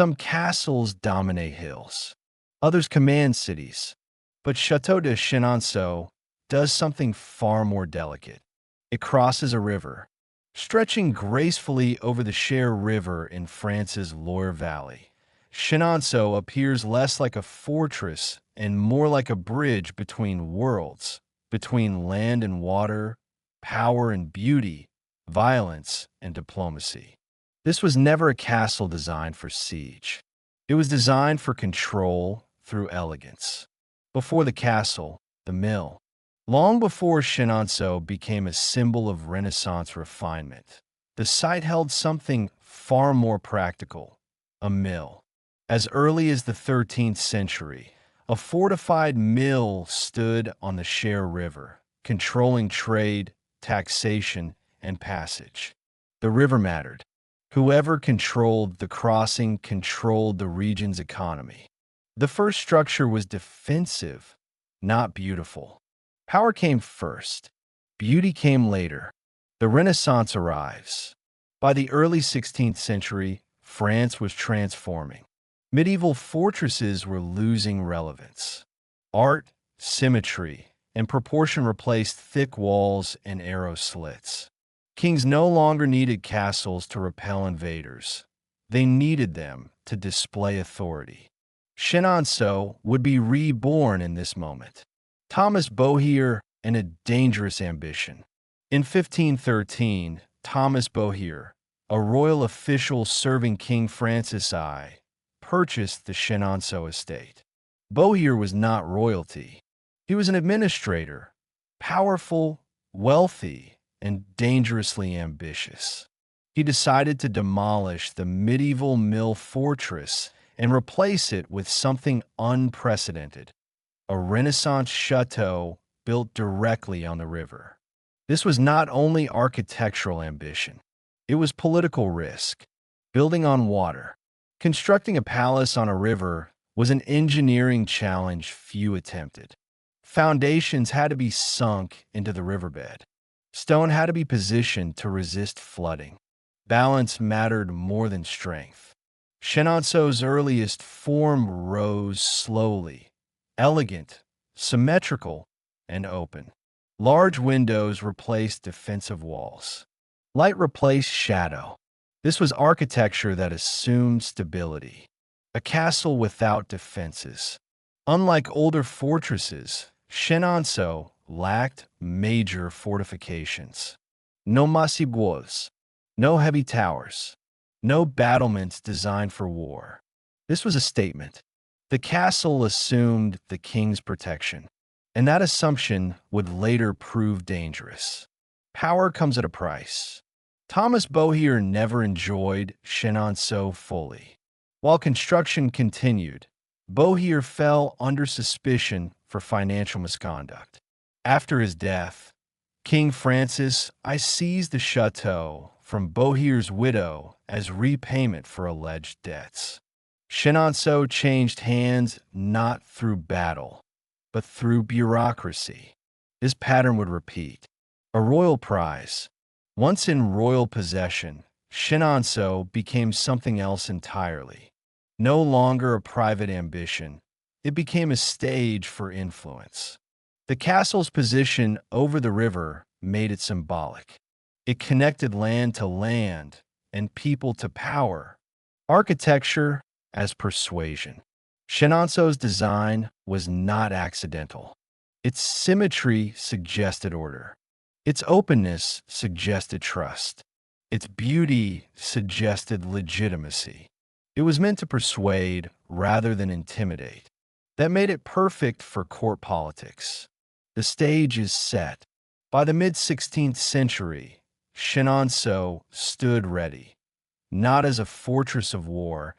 Some castles dominate hills, others command cities, but Château de Chenonceau does something far more delicate. It crosses a river, stretching gracefully over the Cher River in France's Loire Valley. Chenonceau appears less like a fortress and more like a bridge between worlds, between land and water, power and beauty, violence and diplomacy. This was never a castle designed for siege. It was designed for control through elegance. Before the castle, the mill. Long before Chenonceau became a symbol of Renaissance refinement, the site held something far more practical, a mill. As early as the 13th century, a fortified mill stood on the Cher River, controlling trade, taxation, and passage. The river mattered. Whoever controlled the crossing controlled the region's economy. The first structure was defensive, not beautiful. Power came first. Beauty came later. The Renaissance arrives. By the early 16th century, France was transforming. Medieval fortresses were losing relevance. Art, symmetry, and proportion replaced thick walls and arrow slits. Kings no longer needed castles to repel invaders. They needed them to display authority. Chenonceau would be reborn in this moment. Thomas Bohier and a dangerous ambition. In 1513, Thomas Bohier, a royal official serving King Francis I, purchased the Chenonceau estate. Bohier was not royalty. He was an administrator, powerful, wealthy, and dangerously ambitious. He decided to demolish the medieval mill fortress and replace it with something unprecedented, a Renaissance château built directly on the river. This was not only architectural ambition, it was political risk. Building on water, constructing a palace on a river was an engineering challenge few attempted. Foundations had to be sunk into the riverbed. Stone had to be positioned to resist flooding. Balance mattered more than strength. Chenonceau's earliest form rose slowly, elegant, symmetrical, and open. Large windows replaced defensive walls. Light replaced shadow. This was architecture that assumed stability. A castle without defenses. Unlike older fortresses, Chenonceau lacked major fortifications. No massy walls, no heavy towers, no battlements designed for war. This was a statement. The castle assumed the king's protection, and that assumption would later prove dangerous. Power comes at a price. Thomas Bohier never enjoyed Chenonceau fully. While construction continued, Bohier fell under suspicion for financial misconduct. After his death, King Francis I seized the chateau from Bohier's widow as repayment for alleged debts. Chenonceau changed hands not through battle, but through bureaucracy. This pattern would repeat. A royal prize. Once in royal possession, Chenonceau became something else entirely. No longer a private ambition, it became a stage for influence. The castle's position over the river made it symbolic. It connected land to land and people to power. Architecture as persuasion. Chenonceau's design was not accidental. Its symmetry suggested order. Its openness suggested trust. Its beauty suggested legitimacy. It was meant to persuade rather than intimidate. That made it perfect for court politics. The stage is set. By the mid-16th century, Chenonceau stood ready, not as a fortress of war,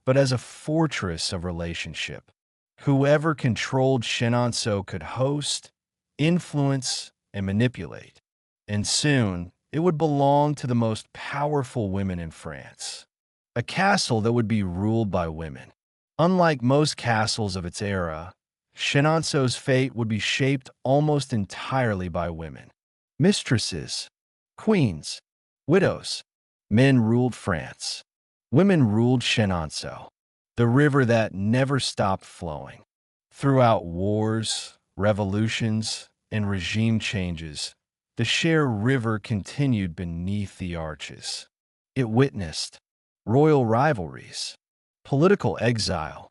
but as a fortress of relationship. Whoever controlled Chenonceau could host, influence, and manipulate. And soon, it would belong to the most powerful women in France. A castle that would be ruled by women. Unlike most castles of its era, Chenonceau's fate would be shaped almost entirely by women. Mistresses, queens, widows, men ruled France. Women ruled Chenonceau, the river that never stopped flowing. Throughout wars, revolutions, and regime changes, the Cher River continued beneath the arches. It witnessed royal rivalries, political exile,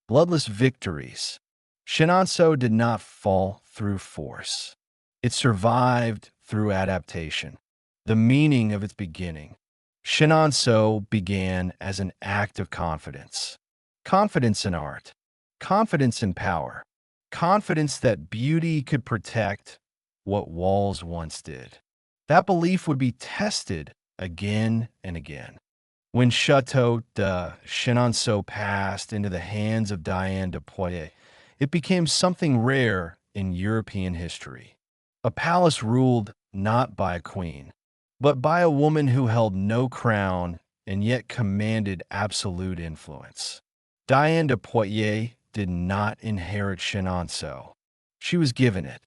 bloodless victories. Chenonceau did not fall through force. It survived through adaptation. The meaning of its beginning. Chenonceau began as an act of confidence. Confidence in art, confidence in power, confidence that beauty could protect what walls once did. That belief would be tested again and again. When Château de Chenonceau passed into the hands of Diane de Poitiers, it became something rare in European history. A palace ruled not by a queen, but by a woman who held no crown and yet commanded absolute influence. Diane de Poitiers did not inherit Chenonceau. She was given it,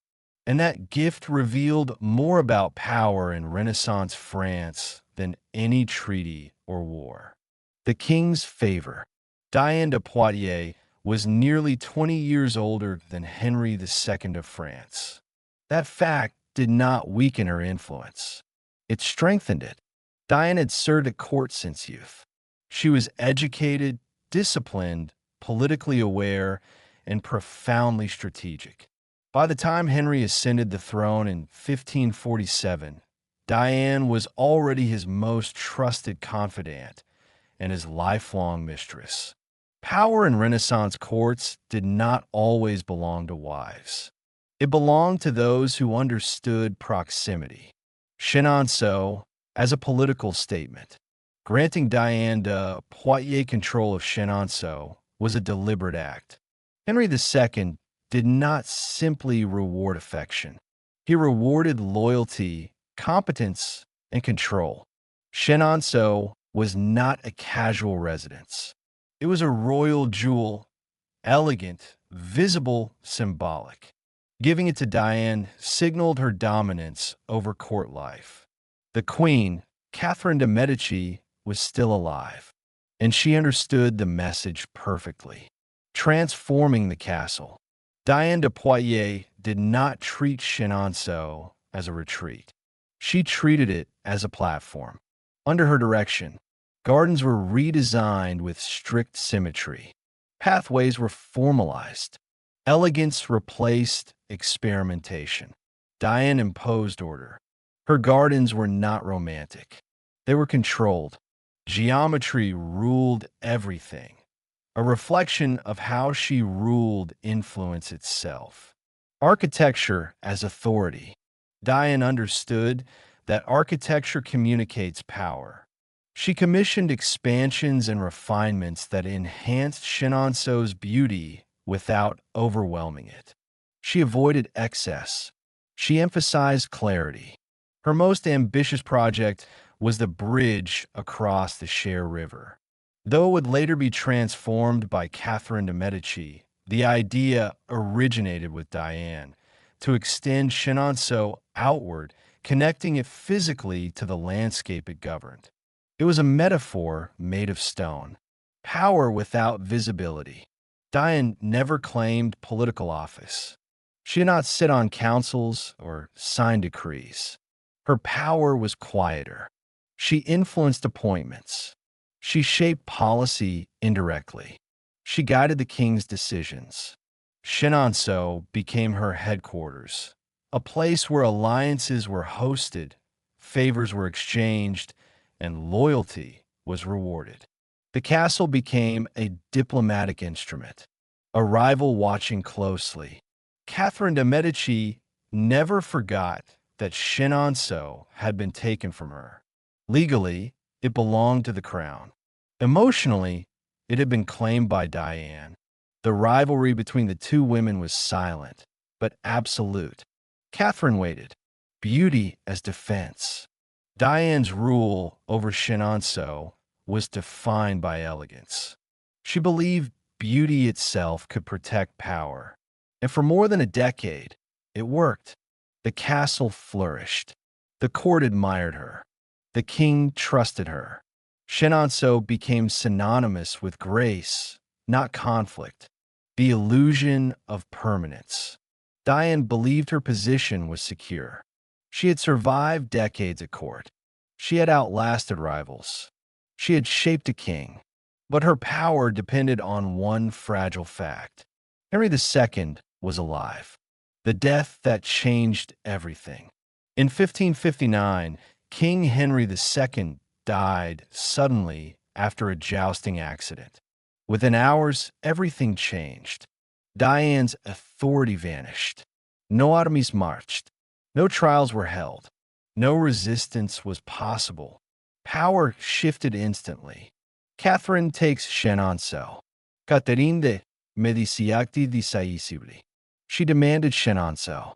and that gift revealed more about power in Renaissance France than any treaty or war. The king's favor. Diane de Poitiers was nearly 20 years older than Henry II of France. That fact did not weaken her influence. It strengthened it. Diane had served at court since youth. She was educated, disciplined, politically aware, and profoundly strategic. By the time Henry ascended the throne in 1547, Diane was already his most trusted confidant and his lifelong mistress. Power in Renaissance courts did not always belong to wives. It belonged to those who understood proximity. Chenonceau, as a political statement, granting Diane de Poitiers control of Chenonceau was a deliberate act. Henry II did not simply reward affection. He rewarded loyalty, competence, and control. Chenonceau was not a casual residence. It was a royal jewel, elegant, visible, symbolic. Giving it to Diane signaled her dominance over court life. The queen, Catherine de' Medici, was still alive, and she understood the message perfectly. Transforming the castle, Diane de Poitiers did not treat Chenonceau as a retreat. She treated it as a platform. Under her direction, gardens were redesigned with strict symmetry. Pathways were formalized. Elegance replaced experimentation. Diane imposed order. Her gardens were not romantic. They were controlled. Geometry ruled everything, a reflection of how she ruled influence itself. Architecture as authority. Diane understood that architecture communicates power. She commissioned expansions and refinements that enhanced Chenonceau's beauty without overwhelming it. She avoided excess. She emphasized clarity. Her most ambitious project was the bridge across the Cher River. Though it would later be transformed by Catherine de' Medici, the idea originated with Diane to extend Chenonceau outward, connecting it physically to the landscape it governed. It was a metaphor made of stone. Power without visibility. Diane never claimed political office. She did not sit on councils or sign decrees. Her power was quieter. She influenced appointments. She shaped policy indirectly. She guided the king's decisions. Chenonceau became her headquarters, a place where alliances were hosted, favors were exchanged, and loyalty was rewarded. The castle became a diplomatic instrument, a rival watching closely. Catherine de' Medici never forgot that Chenonceau had been taken from her. Legally, it belonged to the crown. Emotionally, it had been claimed by Diane. The rivalry between the two women was silent, but absolute. Catherine waited, beauty as defense. Diane's rule over Chenonceau was defined by elegance. She believed beauty itself could protect power. And for more than a decade, it worked. The castle flourished. The court admired her. The king trusted her. Chenonceau became synonymous with grace, not conflict, the illusion of permanence. Diane believed her position was secure. She had survived decades at court. She had outlasted rivals. She had shaped a king. But her power depended on one fragile fact. Henry II was alive. The death that changed everything. In 1559, King Henry II died suddenly after a jousting accident. Within hours, everything changed. Diane's authority vanished. No armies marched. No trials were held. No resistance was possible. Power shifted instantly. Catherine takes Chenonceau. Catherine de Mediciacti decisibili. She demanded Chenonceau.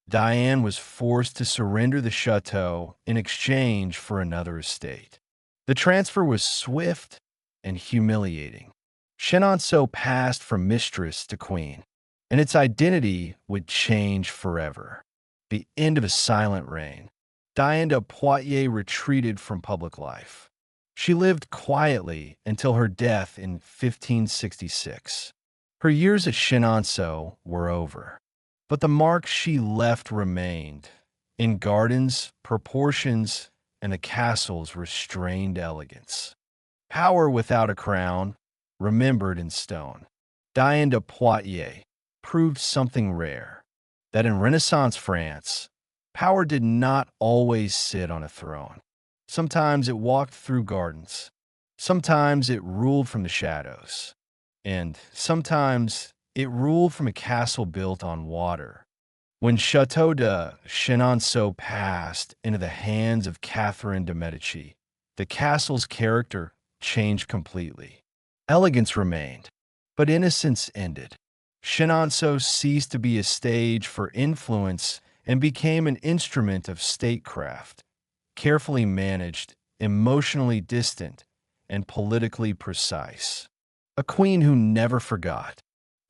Diane was forced to surrender the château in exchange for another estate. The transfer was swift and humiliating. Chenonceau passed from mistress to queen, and its identity would change forever. The end of a silent reign. Diane de Poitiers retreated from public life. She lived quietly until her death in 1566. Her years at Chenonceau were over, but the mark she left remained in gardens, proportions, and the castle's restrained elegance. Power without a crown, remembered in stone. Diane de Poitiers proved something rare, that in Renaissance France, power did not always sit on a throne. Sometimes it walked through gardens. Sometimes it ruled from the shadows. And sometimes it ruled from a castle built on water. When Château de Chenonceau passed into the hands of Catherine de' Medici, the castle's character changed completely. Elegance remained, but innocence ended. Chenonceau ceased to be a stage for influence and became an instrument of statecraft, carefully managed, emotionally distant, and politically precise. A queen who never forgot.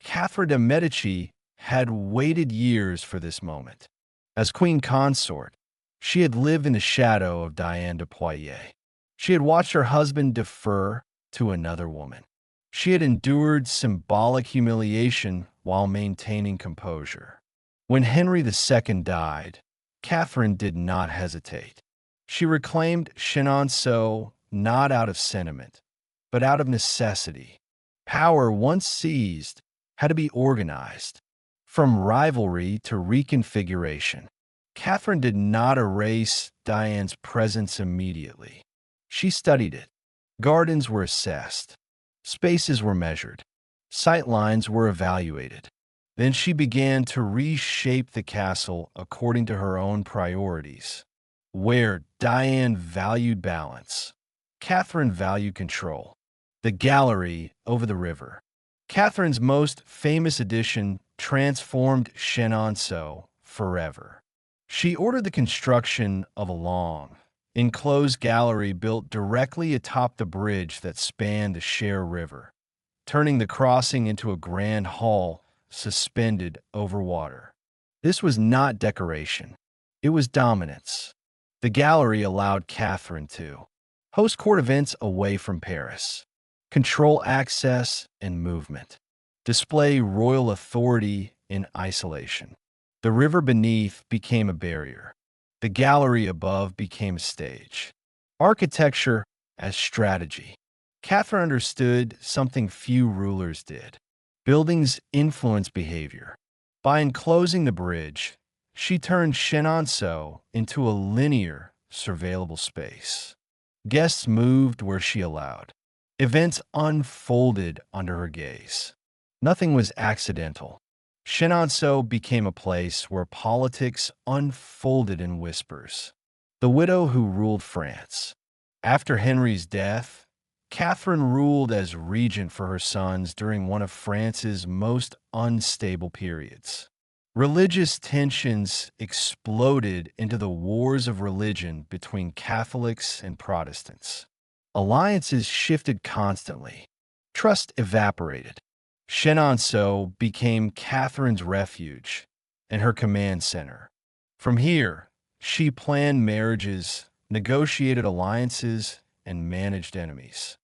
Catherine de' Medici had waited years for this moment. As queen consort, she had lived in the shadow of Diane de Poitiers. She had watched her husband defer to another woman. She had endured symbolic humiliation while maintaining composure. When Henry II died, Catherine did not hesitate. She reclaimed Chenonceau not out of sentiment, but out of necessity. Power, once seized, had to be organized, from rivalry to reconfiguration. Catherine did not erase Diane's presence immediately. She studied it. Gardens were assessed. Spaces were measured. Sightlines were evaluated. Then she began to reshape the castle according to her own priorities. Where Diane valued balance, Catherine valued control. The gallery over the river. Catherine's most famous addition transformed Chenonceau forever. She ordered the construction of a long, enclosed gallery built directly atop the bridge that spanned the Cher River, turning the crossing into a grand hall suspended over water. This was not decoration. It was dominance. The gallery allowed Catherine to host court events away from Paris, control access and movement, display royal authority in isolation. The river beneath became a barrier. The gallery above became a stage. Architecture as strategy. Catherine understood something few rulers did. Buildings influence behavior. By enclosing the bridge, she turned Chenonceau into a linear, surveillable space. Guests moved where she allowed. Events unfolded under her gaze. Nothing was accidental. Chenonceau became a place where politics unfolded in whispers. The widow who ruled France. After Henry's death, Catherine ruled as regent for her sons during one of France's most unstable periods. Religious tensions exploded into the wars of religion between Catholics and Protestants. Alliances shifted constantly. Trust evaporated. Chenonceau became Catherine's refuge and her command center. From here, she planned marriages, negotiated alliances, and managed enemies.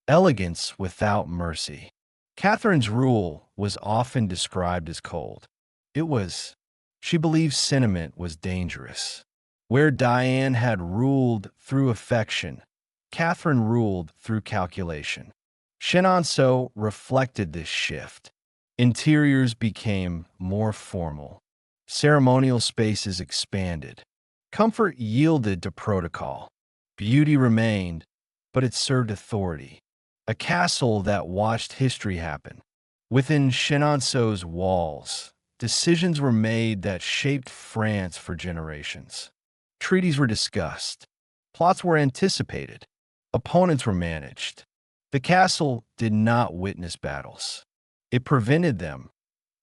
Elegance without mercy. Catherine's rule was often described as cold. She believed sentiment was dangerous. Where Diane had ruled through affection, Catherine ruled through calculation. Chenonceau reflected this shift. Interiors became more formal. Ceremonial spaces expanded. Comfort yielded to protocol. Beauty remained, but it served authority. A castle that watched history happen. Within Chenonceau's walls, decisions were made that shaped France for generations. Treaties were discussed. Plots were anticipated. Opponents were managed. The castle did not witness battles. It prevented them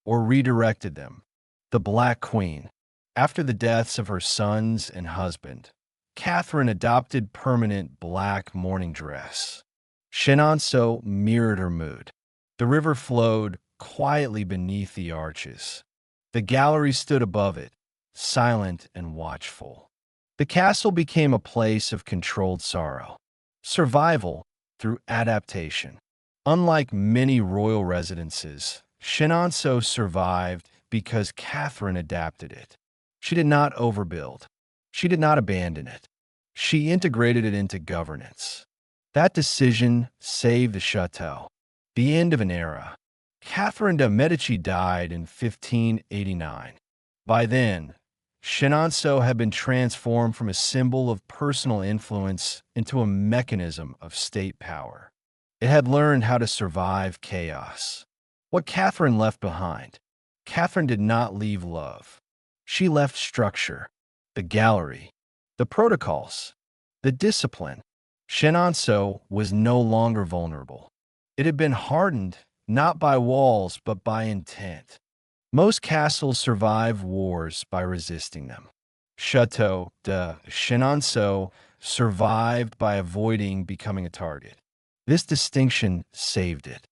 or redirected them. The Black Queen. After the deaths of her sons and husband, Catherine adopted permanent black mourning dress. Chenonceau mirrored her mood. The river flowed quietly beneath the arches. The gallery stood above it, silent and watchful. The castle became a place of controlled sorrow. Survival through adaptation. Unlike many royal residences, Chenonceau survived because Catherine adapted it. She did not overbuild. She did not abandon it. She integrated it into governance. That decision saved the château. The end of an era. Catherine de' Medici died in 1589. By then, Chenonceau had been transformed from a symbol of personal influence into a mechanism of state power. It had learned how to survive chaos. What Catherine left behind? Catherine did not leave love. She left structure, the gallery, the protocols, the discipline. Chenonceau was no longer vulnerable. It had been hardened not by walls but by intent. Most castles survive wars by resisting them. Château de Chenonceau survived by avoiding becoming a target. This distinction saved it.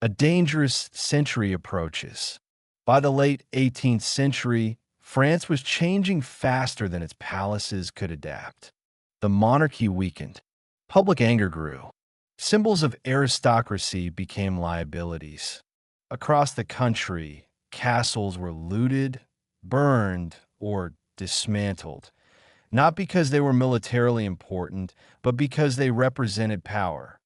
A dangerous century approaches. By the late 18th century, France was changing faster than its palaces could adapt. The monarchy weakened. Public anger grew. Symbols of aristocracy became liabilities. Across the country, castles were looted, burned, or dismantled, not because they were militarily important, but because they represented power.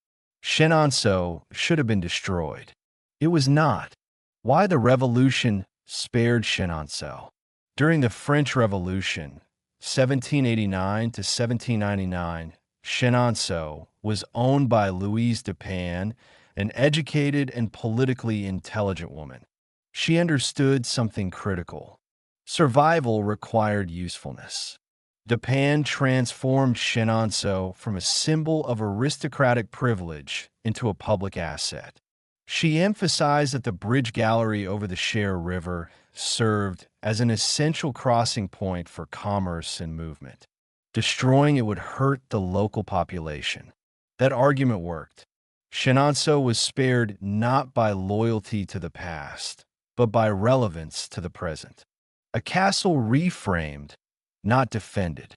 Chenonceau should have been destroyed. It was not. Why the Revolution spared Chenonceau? During the French Revolution, 1789 to 1799, Chenonceau was owned by Louise de Pan, an educated and politically intelligent woman. She understood something critical. Survival required usefulness. De Pan transformed Chenonceau from a symbol of aristocratic privilege into a public asset. She emphasized that the bridge gallery over the Cher River served as an essential crossing point for commerce and movement. Destroying it would hurt the local population. That argument worked. Chenonceau was spared not by loyalty to the past, but by relevance to the present. A castle reframed, not defended.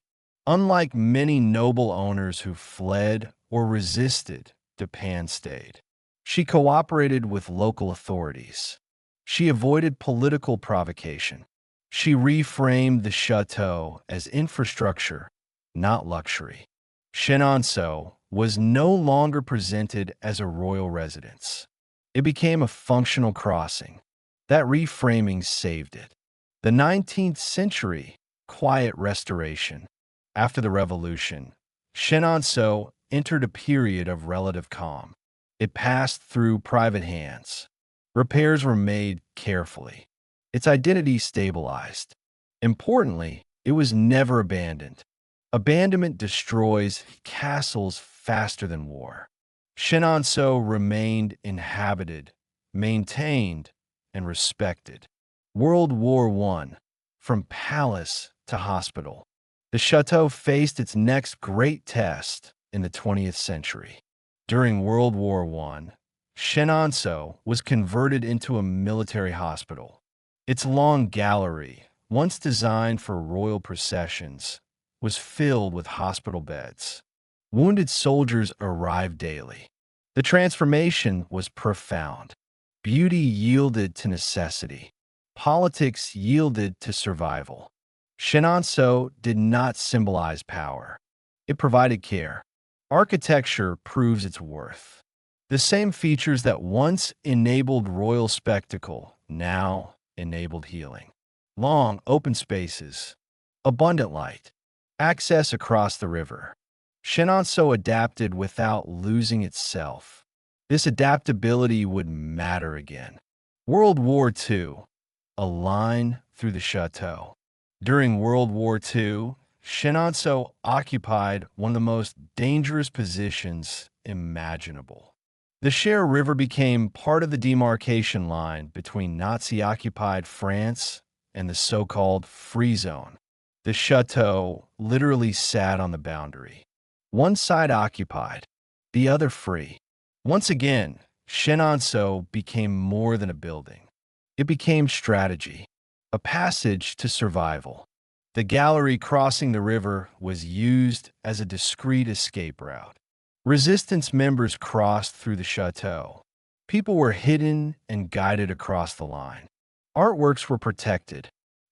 Unlike many noble owners who fled or resisted, de Pan stayed. She cooperated with local authorities. She avoided political provocation. She reframed the château as infrastructure, not luxury. Chenonceau was no longer presented as a royal residence. It became a functional crossing. That reframing saved it. The 19th century, quiet restoration. After the Revolution, Chenonceau entered a period of relative calm. It passed through private hands. Repairs were made carefully. Its identity stabilized. Importantly, it was never abandoned. Abandonment destroys castles faster than war. Chenonceau remained inhabited, maintained, and respected. World War I, from palace to hospital. The château faced its next great test in the 20th century. During World War I, Chenonceau was converted into a military hospital. Its long gallery, once designed for royal processions, was filled with hospital beds. Wounded soldiers arrived daily. The transformation was profound. Beauty yielded to necessity. Politics yielded to survival. Chenonceau did not symbolize power. It provided care. Architecture proves its worth. The same features that once enabled royal spectacle now enabled healing. Long, open spaces, abundant light, access across the river. Chenonceau adapted without losing itself. This adaptability would matter again. World War II, a line through the château. During World War II, Chenonceau occupied one of the most dangerous positions imaginable. The Cher River became part of the demarcation line between Nazi-occupied France and the so-called Free Zone. The château literally sat on the boundary. One side occupied, the other free. Once again, Chenonceau became more than a building. It became strategy, a passage to survival. The gallery crossing the river was used as a discreet escape route. Resistance members crossed through the château. People were hidden and guided across the line. Artworks were protected.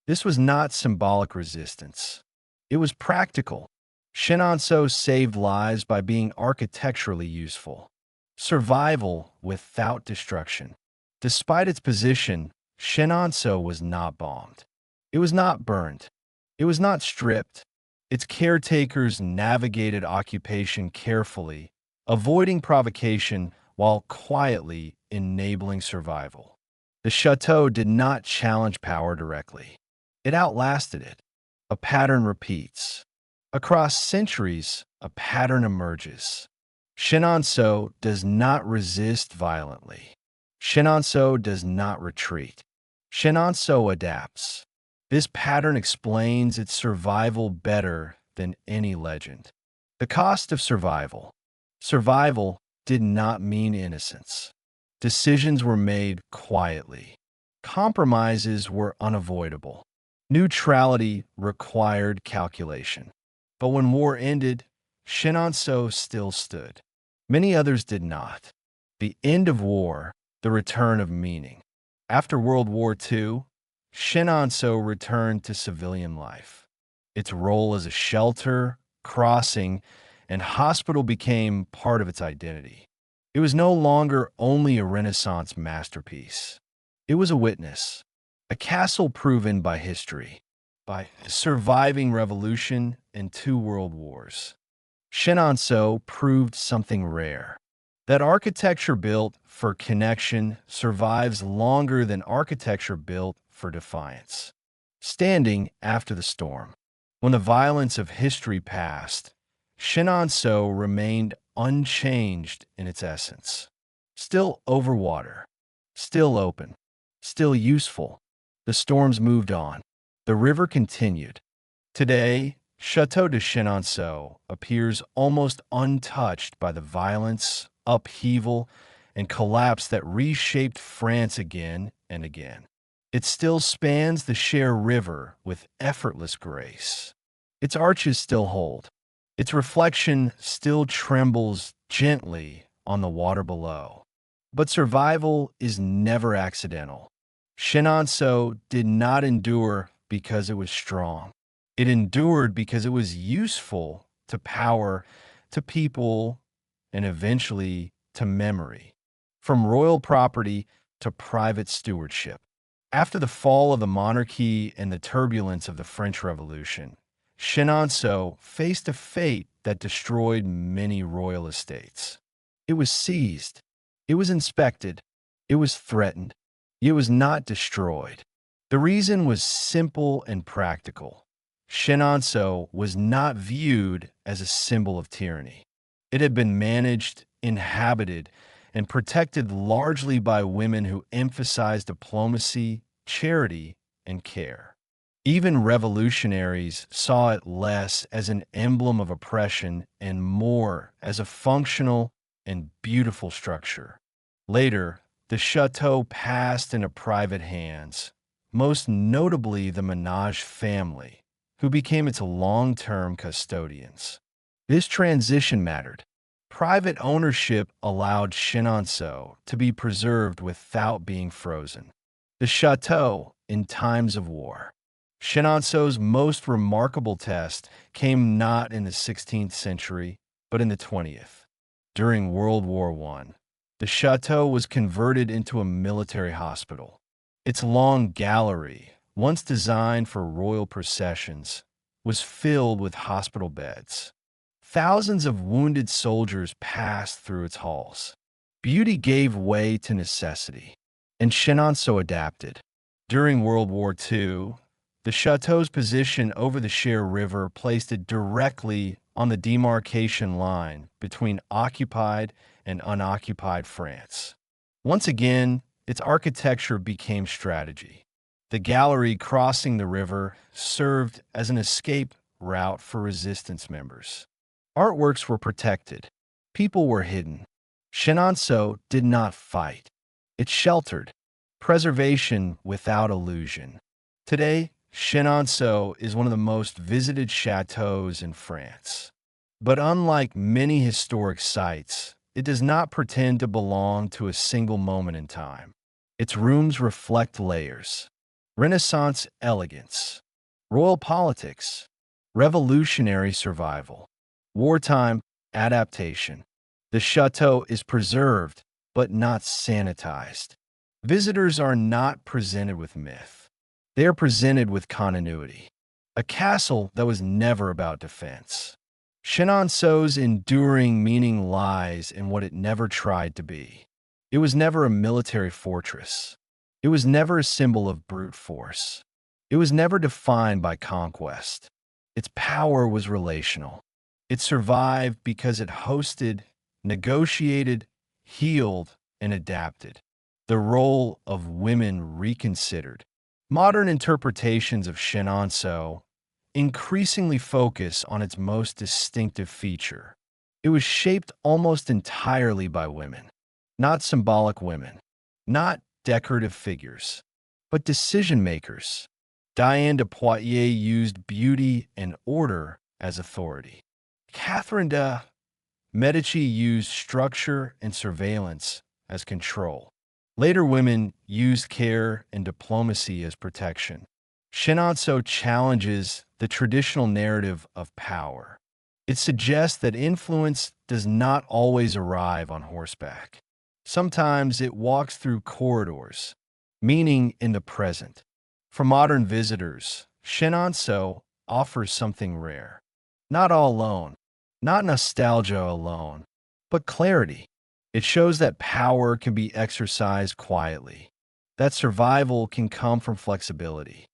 This was not symbolic resistance. It was practical. Chenonceau saved lives by being architecturally useful. Survival without destruction. Despite its position, Chenonceau was not bombed. It was not burned. It was not stripped. Its caretakers navigated occupation carefully, avoiding provocation while quietly enabling survival. The château did not challenge power directly. It outlasted it. A pattern repeats. Across centuries, a pattern emerges. Chenonceau does not resist violently. Chenonceau does not retreat. Chenonceau adapts. This pattern explains its survival better than any legend. The cost of survival. Survival did not mean innocence. Decisions were made quietly. Compromises were unavoidable. Neutrality required calculation. But when war ended, Chenonceau still stood. Many others did not. The end of war, the return of meaning. After World War II, Chenonceau returned to civilian life. Its role as a shelter, crossing, and hospital became part of its identity. It was no longer only a Renaissance masterpiece. It was a witness, a castle proven by history, by surviving revolution and 2 world wars. Chenonceau proved something rare, that architecture built for connection survives longer than architecture built for defiance. Standing after the storm, when the violence of history passed, Chenonceau remained unchanged in its essence. Still over water, still open, still useful. The storms moved on. The river continued. Today, Château de Chenonceau appears almost untouched by the violence, upheaval, and collapse that reshaped France again and again. It still spans the Cher River with effortless grace. Its arches still hold. Its reflection still trembles gently on the water below. But survival is never accidental. Chenonceau did not endure because it was strong. It endured because it was useful to power, to people, and eventually to memory. From royal property to private stewardship. After the fall of the monarchy and the turbulence of the French Revolution, Chenonceau faced a fate that destroyed many royal estates. It was seized. It was inspected. It was threatened. It was not destroyed. The reason was simple and practical. Chenonceau was not viewed as a symbol of tyranny. It had been managed, inhabited, and protected largely by women who emphasized diplomacy, charity, and care. Even revolutionaries saw it less as an emblem of oppression and more as a functional and beautiful structure. Later, the château passed into private hands, most notably the Menage family, who became its long-term custodians. This transition mattered. Private ownership allowed Chenonceau to be preserved without being frozen. The château in times of war. Chenonceau's most remarkable test came not in the 16th century, but in the 20th. During World War I, the château was converted into a military hospital. Its long gallery, once designed for royal processions, was filled with hospital beds. Thousands of wounded soldiers passed through its halls. Beauty gave way to necessity, and Chenonceau adapted. During World War II, the château's position over the Cher River placed it directly on the demarcation line between occupied and unoccupied France. Once again, its architecture became strategy. The gallery crossing the river served as an escape route for resistance members. Artworks were protected. People were hidden. Chenonceau did not fight. It sheltered. Preservation without illusion. Today, Chenonceau is one of the most visited châteaux in France. But unlike many historic sites, it does not pretend to belong to a single moment in time. Its rooms reflect layers. Renaissance elegance, royal politics, revolutionary survival, wartime adaptation. The château is preserved, but not sanitized. Visitors are not presented with myth. They are presented with continuity. A castle that was never about defense. Chenonceau's enduring meaning lies in what it never tried to be. It was never a military fortress. It was never a symbol of brute force. It was never defined by conquest. Its power was relational. It survived because it hosted, negotiated, healed, and adapted. The role of women reconsidered. Modern interpretations of Chenonceau increasingly focus on its most distinctive feature. It was shaped almost entirely by women. Not symbolic women. Not decorative figures, but decision-makers. Diane de Poitiers used beauty and order as authority. Catherine de' Medici used structure and surveillance as control. Later women used care and diplomacy as protection. Chenonceau challenges the traditional narrative of power. It suggests that influence does not always arrive on horseback. Sometimes it walks through corridors, meaning in the present. For modern visitors, Chenonceau offers something rare. Not all alone, not nostalgia alone, but clarity. It shows that power can be exercised quietly, that survival can come from flexibility,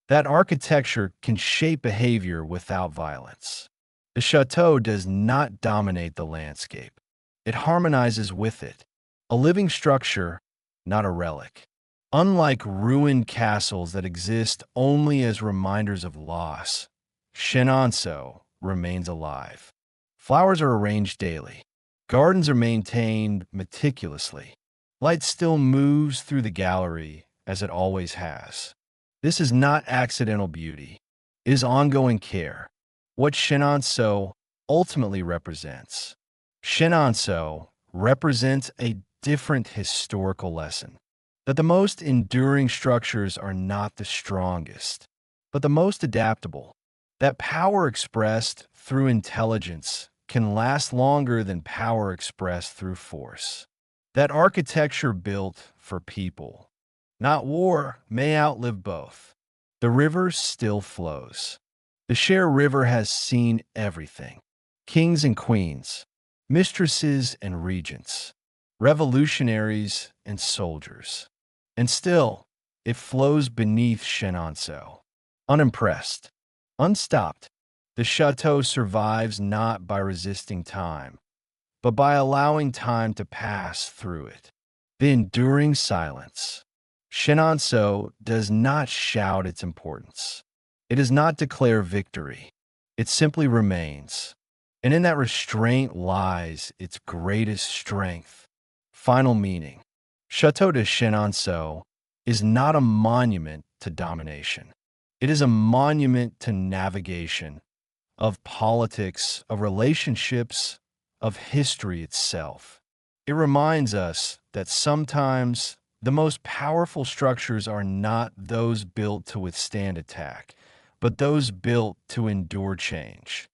that architecture can shape behavior without violence. The chateau does not dominate the landscape. It harmonizes with it. A living structure, not a relic. Unlike ruined castles that exist only as reminders of loss, Chenonceau remains alive. Flowers are arranged daily. Gardens are maintained meticulously. Light still moves through the gallery as it always has. This is not accidental beauty. It is ongoing care. What Chenonceau ultimately represents. Chenonceau represents a different historical lesson. That the most enduring structures are not the strongest, but the most adaptable. That power expressed through intelligence can last longer than power expressed through force. That architecture built for people, not war, may outlive both. The river still flows. The Cher River has seen everything. Kings and queens, mistresses and regents, revolutionaries and soldiers. And still, it flows beneath Chenonceau, unimpressed, unstopped. The chateau survives not by resisting time, but by allowing time to pass through it. The enduring silence. Chenonceau does not shout its importance. It does not declare victory. It simply remains. And in that restraint lies its greatest strength. Final meaning. Château de Chenonceau is not a monument to domination. It is a monument to navigation, of politics, of relationships, of history itself. It reminds us that sometimes the most powerful structures are not those built to withstand attack, but those built to endure change.